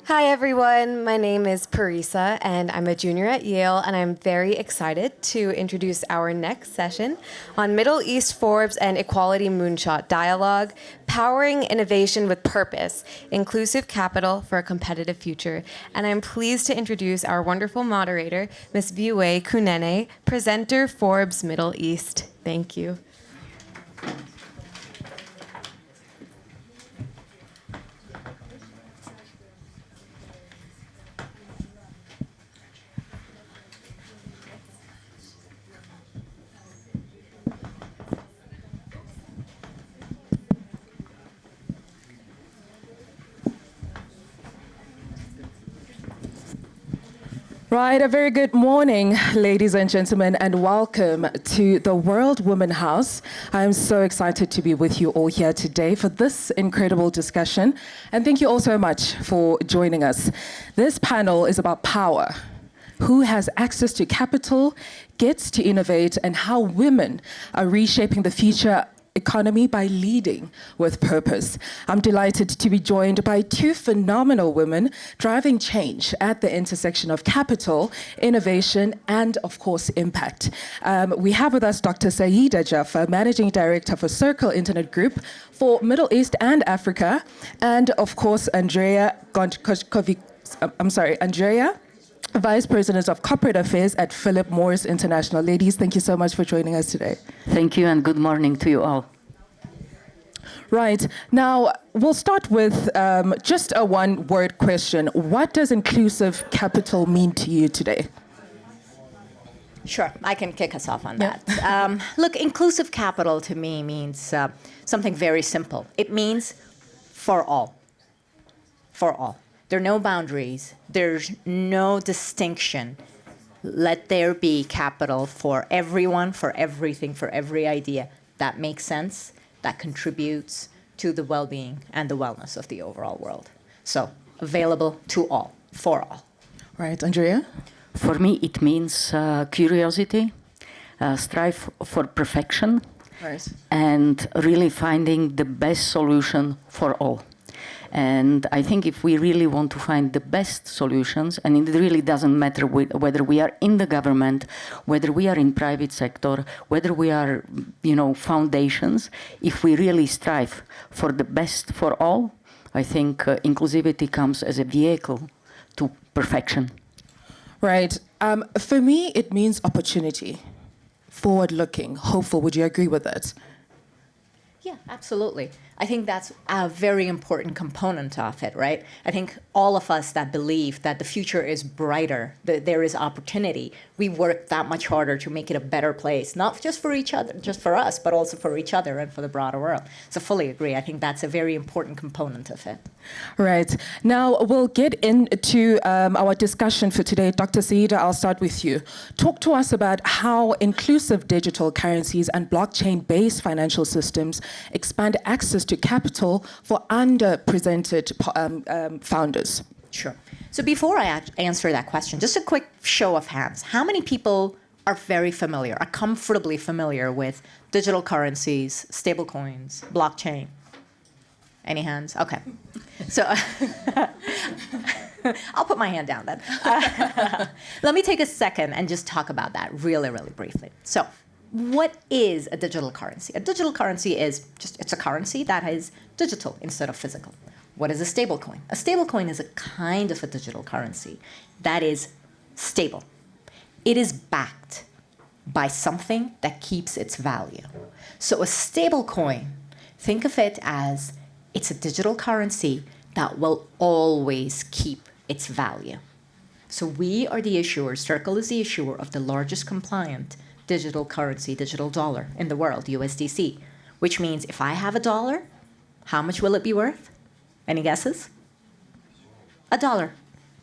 Hi everyone, my name is Parisa and I'm a junior at Yale, and I'm very excited to introduce our next session on Middle East Forbes and Equality Moonshot Dialogue, Powering Innovation with Purpose, Inclusive Capital for a Competitive Future. And I'm pleased to introduce our wonderful moderator, Ms. VIWE KUNENE, presenter Forbes Middle East. Thank you. Right, a very good morning, ladies and gentlemen, and welcome to the World Women House. I'm so excited to be with you all here today for this incredible discussion, and thank you all so much for joining us. This panel is about power. Who has access to capital, gets to innovate, and how women are reshaping the future economy by leading with purpose. I'm delighted to be joined by two phenomenal women driving change at the intersection of capital, innovation, and of course, impact. We have with us Dr. SAEEDA JAFFAR, Managing Director for Circle Internet Group for Middle East and Africa, and of course, Andrea, Vice President of Corporate Affairs at Philip Morris International. Ladies, thank you so much for joining us today. Thank you and good morning to you all. Right. Now, we'll start with just a one-word question. What does inclusive capital mean to you today? Sure, I can kick us off on that. Look, inclusive capital to me means something very simple. It means for all. For all. There are no boundaries. There's no distinction. Let there be capital for everyone, for everything, for every idea that makes sense, that contributes to the well-being and the wellness of the overall world. So, available to all, for all. Right, Andrea? For me, it means curiosity, strive for perfection, Right. and really finding the best solution for all. And I think if we really want to find the best solutions, and it really doesn't matter whether we are in the government, whether we are in private sector, whether we are, foundations, if we really strive for the best for all, I think inclusivity comes as a vehicle to perfection. Right. For me, it means opportunity, forward-looking, hopeful. Would you agree with that? Yeah, absolutely. I think that's a very important component of it, right? I think all of us that believe that the future is brighter, that there is opportunity, we work that much harder to make it a better place, not just for each other, just for us, but also for each other and for the broader world. So fully agree. I think that's a very important component of it. Right. Now, we'll get into our discussion for today. Dr. SAEEDA, I'll start with you. Talk to us about how inclusive digital currencies and blockchain-based financial systems expand access to capital for underrepresented founders. Sure. So before I answer that question, just a quick show of hands. How many people are very familiar, are comfortably familiar with digital currencies, stablecoins, blockchain? Any hands? Okay. So I'll put my hand down then. Let me take a second and just talk about that really, really briefly. So what is a digital currency? A digital currency is it's a currency that is digital instead of physical. What is a stablecoin? A stablecoin is a kind of a digital currency that is stable. It is backed by something that keeps its value. So a stablecoin, think of it as it's a digital currency that will always keep its value. So we are the issuer, Circle is the issuer of the largest compliant digital currency, digital dollar in the world, USDC, which means if I have a dollar, how much will it be worth? Any guesses? $1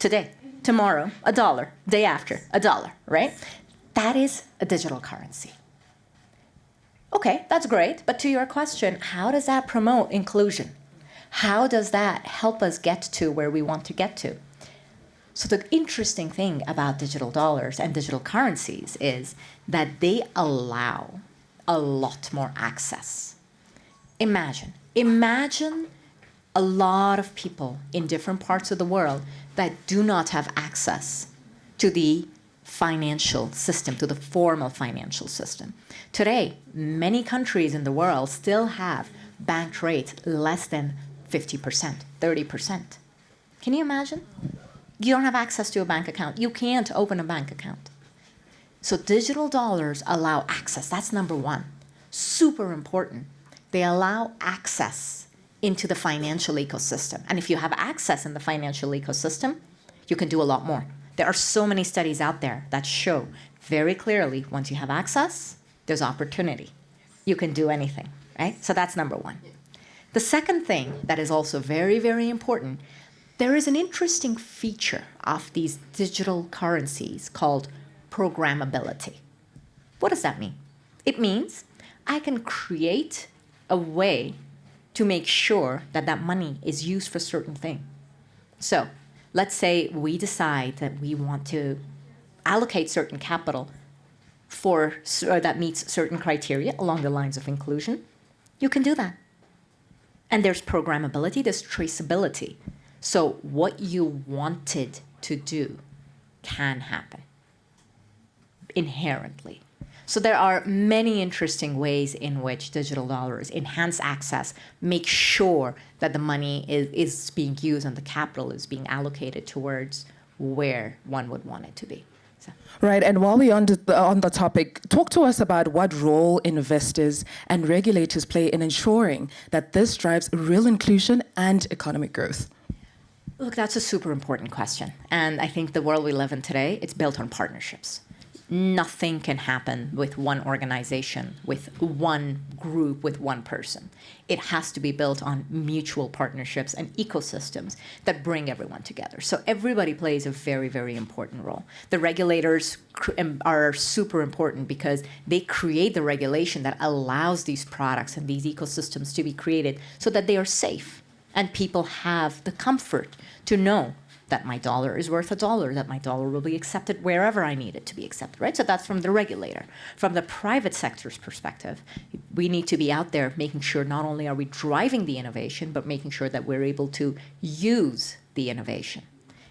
today, tomorrow, $1, day after, $1, right? That is a digital currency. Okay, that's great, but to your question, how does that promote inclusion? How does that help us get to where we want to get to? So the interesting thing about digital dollars and digital currencies is that they allow a lot more access. Imagine a lot of people in different parts of the world that do not have access to the financial system, to the formal financial system. Today, many countries in the world still have bank rates less than 50%, 30%. Can you imagine? You don't have access to a bank account. You can't open a bank account. So digital dollars allow access. That's number one. Super important. They allow access into the financial ecosystem. And if you have access in the financial ecosystem, you can do a lot more. There are so many studies out there that show very clearly once you have access, there's opportunity. You can do anything, right? So that's number one. The second thing that is also very, very important, there is an interesting feature of these digital currencies called programmability. What does that mean? It means I can create a way to make sure that that money is used for certain thing. So let's say we decide that we want to allocate certain capital for that meets certain criteria along the lines of inclusion. You can do that. And there's programmability, there's traceability. So what you wanted to do can happen inherently. So there are many interesting ways in which digital dollars enhance access, make sure that the money is being used and the capital is being allocated towards where one would want it to be. So. Right, and while we're on the topic, talk to us about what role investors and regulators play in ensuring that this drives real inclusion and economic growth. Look, that's a super important question. And I think the world we live in today, it's built on partnerships. Nothing can happen with one organization, with one group, with one person. It has to be built on mutual partnerships and ecosystems that bring everyone together. So everybody plays a very, very important role. The regulators are super important because they create the regulation that allows these products and these ecosystems to be created so that they are safe and people have the comfort to know that my dollar is worth $1, that my dollar will be accepted wherever I need it to be accepted, right? So that's from the regulator. From the private sector's perspective, we need to be out there making sure not only are we driving the innovation, but making sure that we're able to use the innovation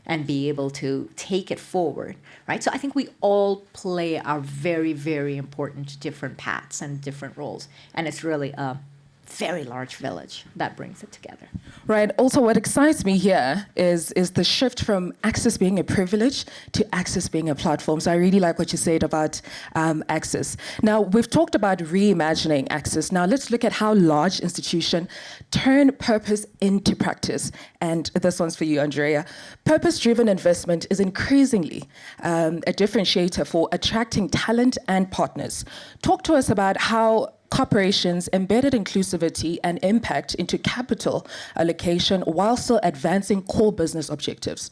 and be able to take it forward, right? So I think we all play our very, very important different paths and different roles. And it's really a very large village that brings it together. Right. Also, what excites me here is the shift from access being a privilege to access being a platform. So I really like what you said about access. Now, we've talked about reimagining access. Now, let's look at how large institutions turn purpose into practice. And this one's for you, Andrea. Purpose-driven investment is increasingly a differentiator for attracting talent and partners. Talk to us about how corporations embedded inclusivity and impact into capital allocation while still advancing core business objectives.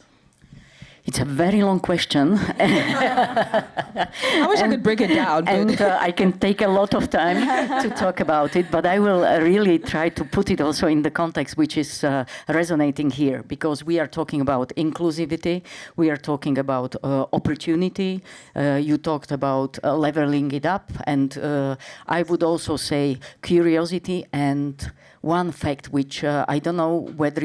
It's a very long question. I wish I could break it down. And I can take a lot of time to talk about it, but I will really try to put it also in the context which is resonating here, because we are talking about inclusivity, we are talking about opportunity, you talked about leveling it up, and I would also say curiosity. And one fact which I don't know whether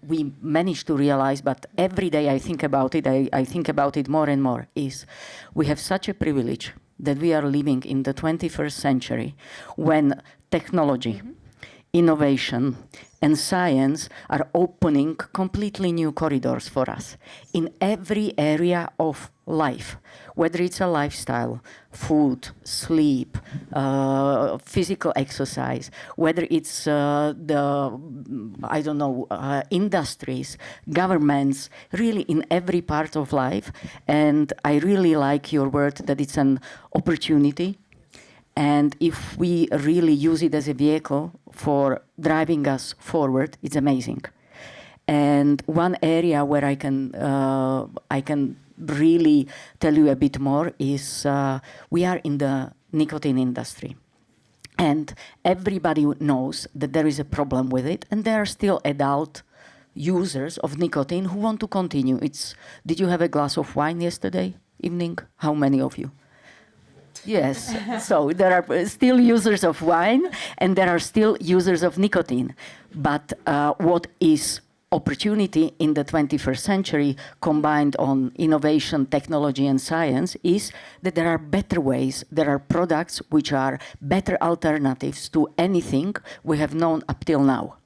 we managed to realize, but every day I think about it, I think about it more and more, is we have such a privilege that we are living in the 21st century when technology, innovation, and science are opening completely new corridors for us in every area of life, whether it's a lifestyle, food, sleep, physical exercise, whether it's industries, governments, really in every part of life. And I really like your word that it's an opportunity. And if we really use it as a vehicle for driving us forward, it's amazing. And one area where I can really tell you a bit more is we are in the nicotine industry. And everybody knows that there is a problem with it, and there are still adult users of nicotine who want to continue. Did you have a glass of wine yesterday evening? How many of you? Yes. So there are still users of wine and there are still users of nicotine. But what is opportunity in the 21st century combined on innovation, technology and science is that there are better ways, there are products which are better alternatives to anything we have known up till now.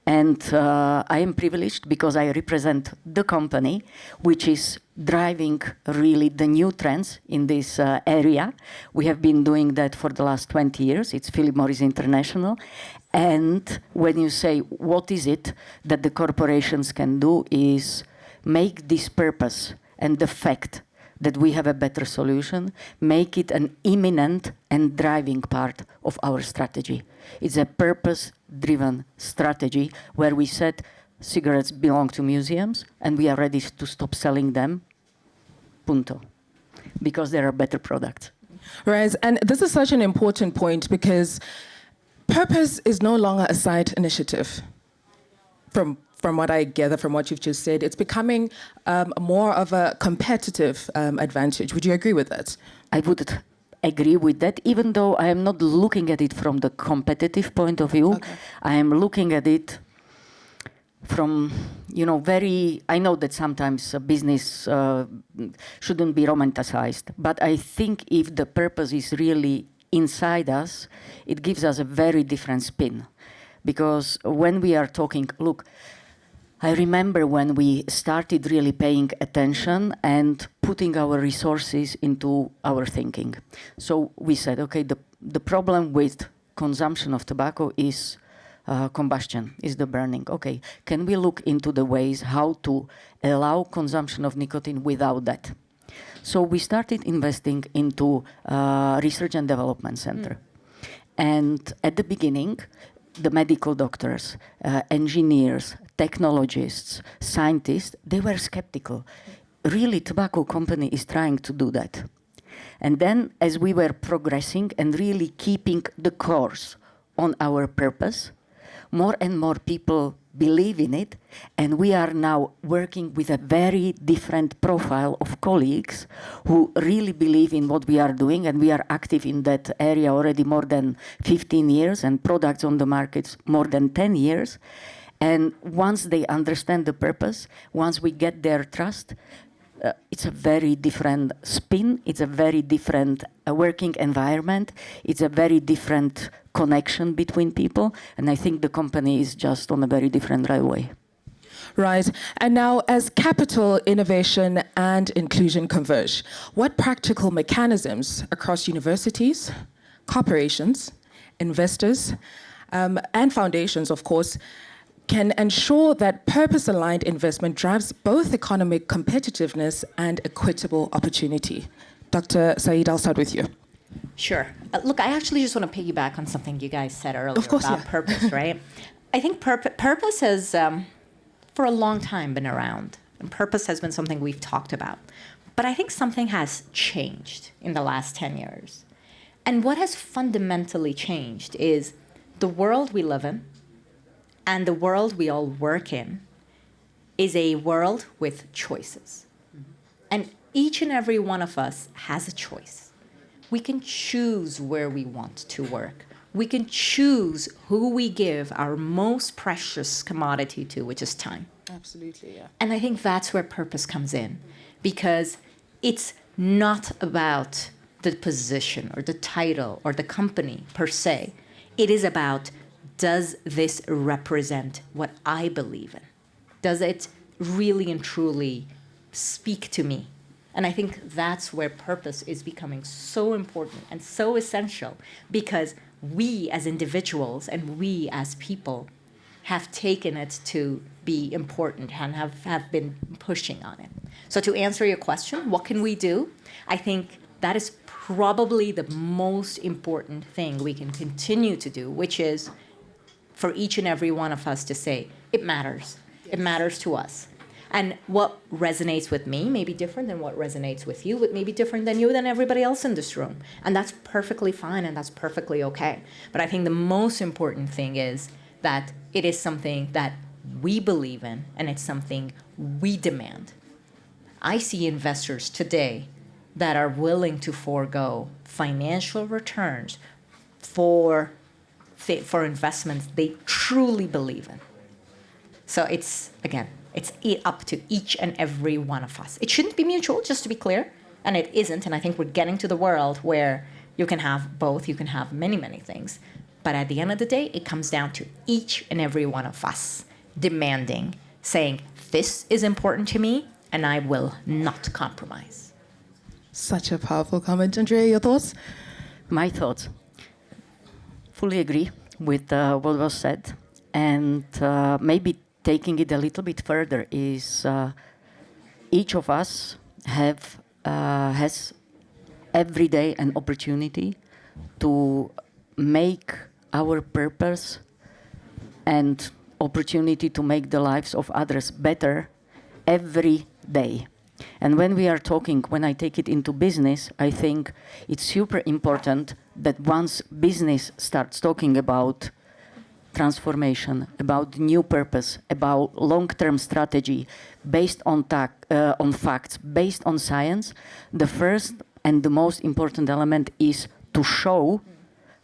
And I am privileged because I represent the company which is driving really the new trends in this area. We have been doing that for the last 20 years. It's Philip Morris International. And when you say, what is it that the corporations can do is make this purpose and the fact that we have a better solution, make it an imminent and driving part of our strategy. It's a purpose-driven strategy where we said cigarettes belong to museums and we are ready to stop selling them, punto, because there are better products. Right, and this is such an important point because purpose is no longer a side initiative. From what I gather from what you've just said, it's becoming more of a competitive advantage. Would you agree with that? I would agree with that, even though I am not looking at it from the competitive point of view. Okay. I am looking at it from, I know that sometimes business shouldn't be romanticized, but I think if the purpose is really inside us, it gives us a very different spin. Because when we are talking, look, I remember when we started really paying attention and putting our resources into our thinking. So we said, okay, the problem with consumption of tobacco is combustion, is the burning. Okay, can we look into the ways how to allow consumption of nicotine without that? So we started investing into research and development center. And at the beginning, the medical doctors, engineers, technologists, scientists, they were skeptical. Really, tobacco company is trying to do that. And then as we were progressing and really keeping the course on our purpose, more and more people believe in it, and we are now working with a very different profile of colleagues who really believe in what we are doing, and we are active in that area already more than 15 years, and products on the markets more than 10 years. And once they understand the purpose, once we get their trust, it's a very different spin, it's a very different working environment, it's a very different connection between people, and I think the company is just on a very different railway. Right, and now as capital, innovation and inclusion converge, what practical mechanisms across universities, corporations, investors, and foundations, of course, can ensure that purpose-aligned investment drives both economic competitiveness and equitable opportunity? Dr. SAEEDA, I'll start with you. Sure. Look, I actually just want to piggyback on something you guys said earlier about purpose, right? I think purpose has, for a long time, been around. And purpose has been something we've talked about. But I think something has changed in the last 10 years. And what has fundamentally changed is the world we live in and the world we all work in is a world with choices. And each and every one of us has a choice. We can choose where we want to work. We can choose who we give our most precious commodity to, which is time. Absolutely, yeah. And I think that's where purpose comes in, because it's not about the position or the title or the company per se. It is about, does this represent what I believe in? Does it really and truly speak to me? And I think that's where purpose is becoming so important and so essential, because we as individuals and we as people have taken it to be important and have been pushing on it. So to answer your question, what can we do? I think that is probably the most important thing we can continue to do, which is for each and every one of us to say, it matters. Yes. It matters to us. And what resonates with me may be different than what resonates with you. It may be different than you, than everybody else in this room. And that's perfectly fine and that's perfectly okay. But I think the most important thing is that it is something that we believe in and it's something we demand. I see investors today that are willing to forego financial returns for investments they truly believe in. So it's, again, it's up to each and every one of us. It shouldn't be mutual, just to be clear, and it isn't. And I think we're getting to the world where you can have both, you can have many, many things. But at the end of the day, it comes down to each and every one of us demanding, saying, this is important to me, and I will not compromise. Such a powerful comment. Andrea, your thoughts? My thoughts. Fully agree with what was said. And maybe taking it a little bit further is each of us has every day an opportunity to make our purpose and opportunity to make the lives of others better every day. And when we are talking, when I take it into business, I think it's super important that once business starts talking about transformation, about new purpose, about long-term strategy based on facts, based on science, the first and the most important element is to show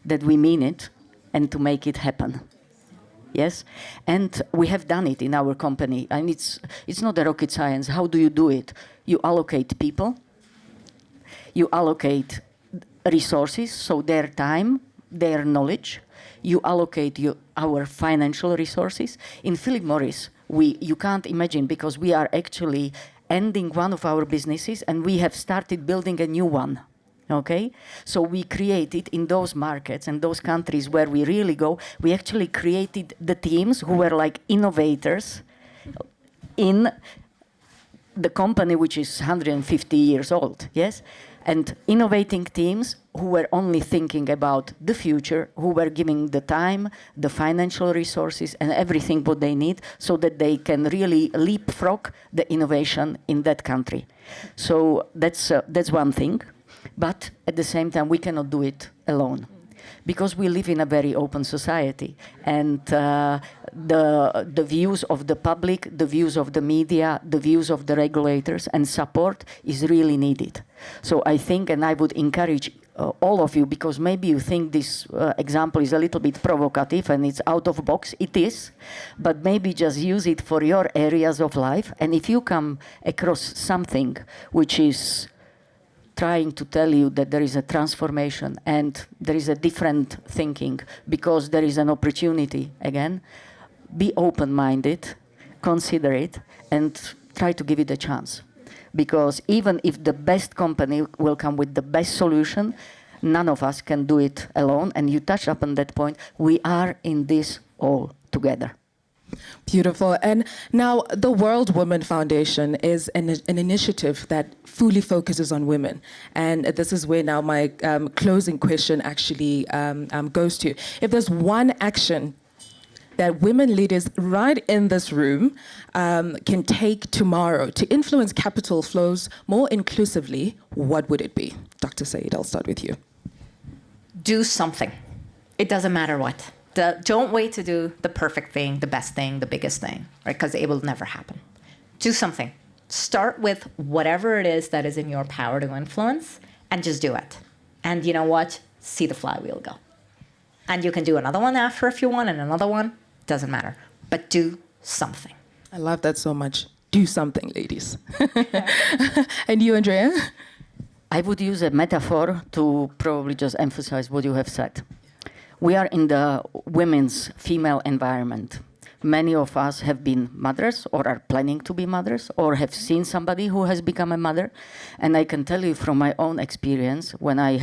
that we mean it and to make it happen. Yes, and we have done it in our company, and it's not a rocket science. How do you do it? You allocate people, you allocate resources, so their time, their knowledge. You allocate our financial resources. In Philip Morris, you can't imagine, because we are actually ending one of our businesses and we have started building a new one. Okay, so we created in those markets and those countries where we really go, we actually created the teams who were like innovators in the company, which is 150 years old, yes? And innovating teams who were only thinking about the future, who were giving the time, the financial resources, and everything what they need so that they can really leapfrog the innovation in that country. So that's one thing. But at the same time, we cannot do it alone, because we live in a very open society, and the views of the public, the views of the media, the views of the regulators and support is really needed. So I think, and I would encourage all of you, because maybe you think this example is a little bit provocative and it's out of box. It is, but maybe just use it for your areas of life. And if you come across something which is trying to tell you that there is a transformation and there is a different thinking because there is an opportunity, again, be open-minded, consider it, and try to give it a chance. Because even if the best company will come with the best solution, none of us can do it alone. And you touched upon that point. We are in this all together. Beautiful. And now the World Women Foundation is an initiative that fully focuses on women. And this is where now my closing question actually goes to. If there's one action that women leaders right in this room can take tomorrow to influence capital flows more inclusively, what would it be? Dr. SAEEDA, I'll start with you. Do something. It doesn't matter what. Don't wait to do the perfect thing, the best thing, the biggest thing, right? Because it will never happen. Do something. Start with whatever it is that is in your power to influence, and just do it. And you know what? See the flywheel go. And you can do another one after if you want, and another one. Doesn't matter. But do something. I love that so much. Do something, ladies. And you, Andrea? I would use a metaphor to probably just emphasize what you have said. We are in the women's female environment. Many of us have been mothers or are planning to be mothers or have seen somebody who has become a mother. And I can tell you from my own experience, when I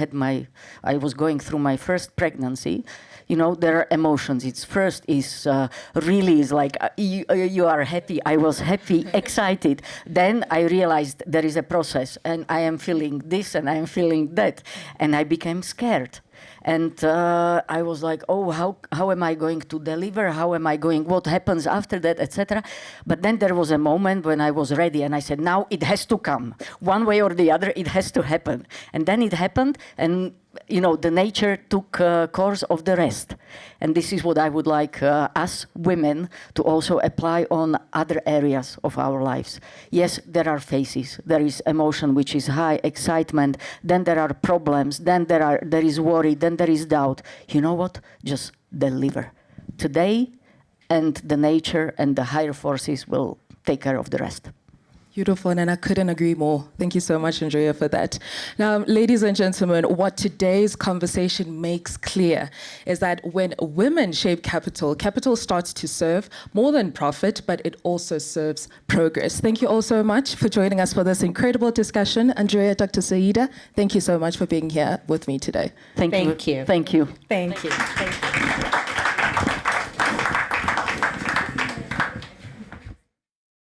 was going through my first pregnancy, you know, there are emotions. It's first is really is like, you are happy. I was happy, excited. Then I realized there is a process and I am feeling this and I am feeling that. And I became scared. And I was like, oh, how am I going to deliver? How am I going? What happens after that, etc. But then there was a moment when I was ready, and I said, now it has to come. One way or the other, it has to happen. And then it happened, and the nature took course of the rest. And this is what I would like us women to also apply on other areas of our lives. Yes, there are phases. There is emotion, which is high, excitement. Then there are problems. Then there is worry. Then there is doubt. You know what? Just deliver. Today, and the nature and the higher forces will take care of the rest. Beautiful, and I couldn't agree more. Thank you so much, Andrea, for that. Now, ladies and gentlemen, what today's conversation makes clear is that when women shape capital, capital starts to serve more than profit, but it also serves progress. Thank you all so much for joining us for this incredible discussion. Andrea, Dr. SAEEDA, thank you so much for being here with me today. Thank you. Thank you. Thank you. Thank you. Thank you.